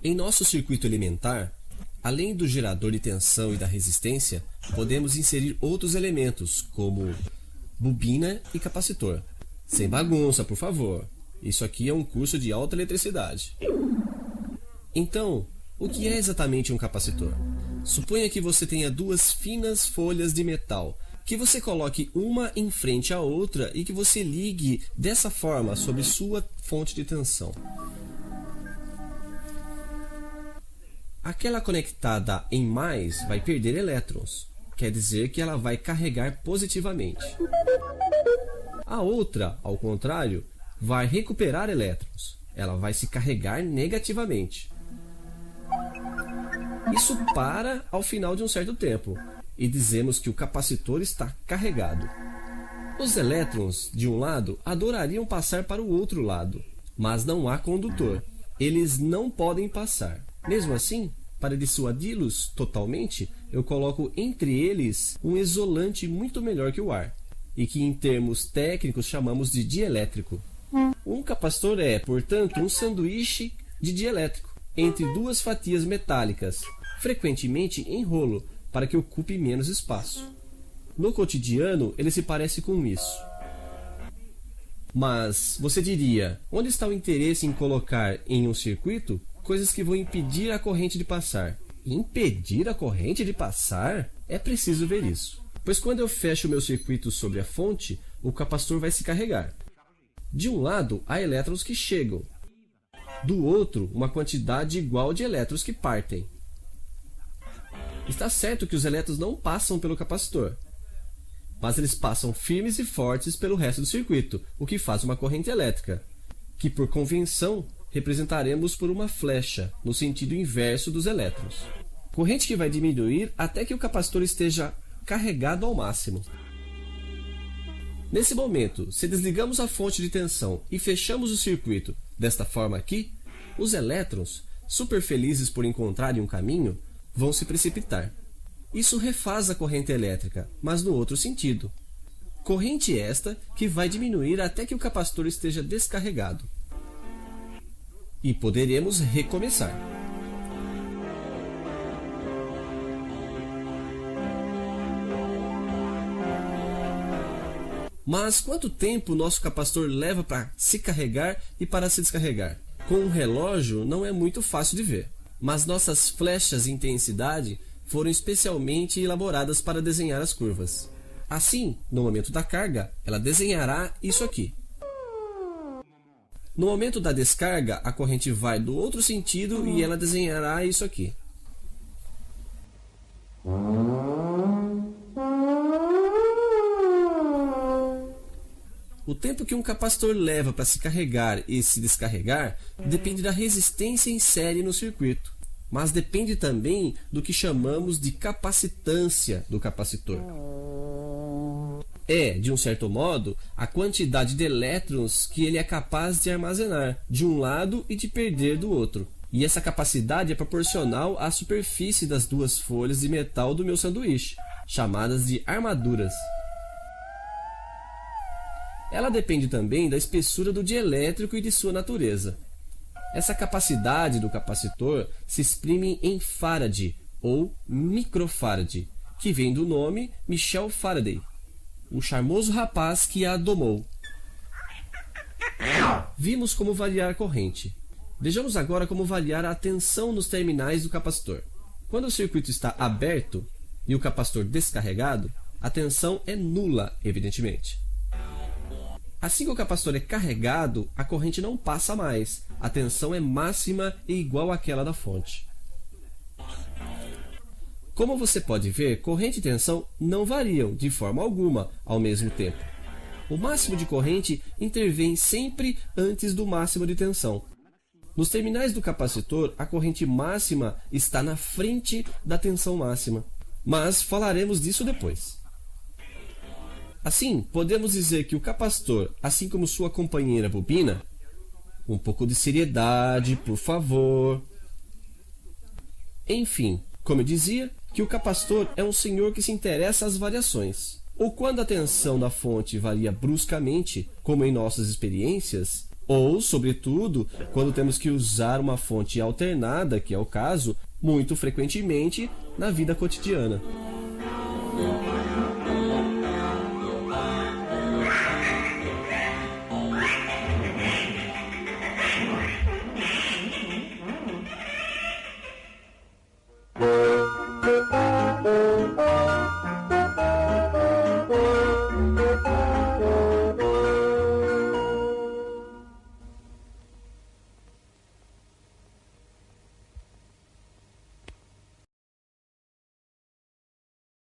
Em nosso circuito elementar, além do gerador de tensão e da resistência, podemos inserir outros elementos, como bobina e capacitor. Sem bagunça, por favor. Isso aqui é um curso de alta eletricidade. Então, o que é exatamente um capacitor? Suponha que você tenha duas finas folhas de metal, que você coloque uma em frente à outra e que você ligue dessa forma sobre sua fonte de tensão. Aquela conectada em mais vai perder elétrons, quer dizer que ela vai carregar positivamente. A outra, ao contrário, vai recuperar elétrons, ela vai se carregar negativamente. Isso para ao final de um certo tempo, e dizemos que o capacitor está carregado. Os elétrons, de um lado, adorariam passar para o outro lado, mas não há condutor. Eles não podem passar. Mesmo assim, para dissuadi-los totalmente, eu coloco entre eles um isolante muito melhor que o ar, e que em termos técnicos chamamos de dielétrico. Um capacitor é, portanto, um sanduíche de dielétrico, entre duas fatias metálicas, frequentemente em rolo, para que ocupe menos espaço. No cotidiano, ele se parece com isso. Mas você diria, onde está o interesse em colocar em um circuito coisas que vão impedir a corrente de passar? Impedir a corrente de passar? É preciso ver isso. Pois quando eu fecho o meu circuito sobre a fonte, o capacitor vai se carregar. De um lado, há elétrons que chegam. Do outro, uma quantidade igual de elétrons que partem. Está certo que os elétrons não passam pelo capacitor, mas eles passam firmes e fortes pelo resto do circuito, o que faz uma corrente elétrica, que por convenção representaremos por uma flecha, no sentido inverso dos elétrons. Corrente que vai diminuir até que o capacitor esteja carregado ao máximo. Nesse momento, se desligamos a fonte de tensão e fechamos o circuito desta forma aqui, os elétrons, super felizes por encontrarem um caminho, vão se precipitar. Isso refaz a corrente elétrica, mas no outro sentido. Corrente esta que vai diminuir até que o capacitor esteja descarregado. E poderemos recomeçar. Mas quanto tempo o nosso capacitor leva para se carregar e para se descarregar? Com um relógio não é muito fácil de ver, mas nossas flechas de intensidade foram especialmente elaboradas para desenhar as curvas. Assim, no momento da carga, ela desenhará isso aqui. No momento da descarga, a corrente vai do outro sentido e ela desenhará isso aqui. O tempo que um capacitor leva para se carregar e se descarregar depende da resistência em série no circuito, mas depende também do que chamamos de capacitância do capacitor. É, de um certo modo, a quantidade de elétrons que ele é capaz de armazenar de um lado e de perder do outro. E essa capacidade é proporcional à superfície das duas folhas de metal do meu sanduíche, chamadas de armaduras. Ela depende também da espessura do dielétrico e de sua natureza. Essa capacidade do capacitor se exprime em Faraday, ou microfarad, que vem do nome Michel Faraday, o charmoso rapaz que a domou. Vimos como variar a corrente. Vejamos agora como variar a tensão nos terminais do capacitor. Quando o circuito está aberto e o capacitor descarregado, a tensão é nula, evidentemente. Assim que o capacitor é carregado, a corrente não passa mais. A tensão é máxima e igual àquela da fonte. Como você pode ver, corrente e tensão não variam de forma alguma ao mesmo tempo. O máximo de corrente intervém sempre antes do máximo de tensão. Nos terminais do capacitor, a corrente máxima está na frente da tensão máxima. Mas falaremos disso depois. Assim, podemos dizer que o capacitor, assim como sua companheira bobina, um pouco de seriedade, por favor. Enfim, como eu dizia, que o capacitor é um senhor que se interessa às variações. Ou quando a tensão da fonte varia bruscamente, como em nossas experiências, Ou, sobretudo, quando temos que usar uma fonte alternada, que é o caso, muito frequentemente na vida cotidiana.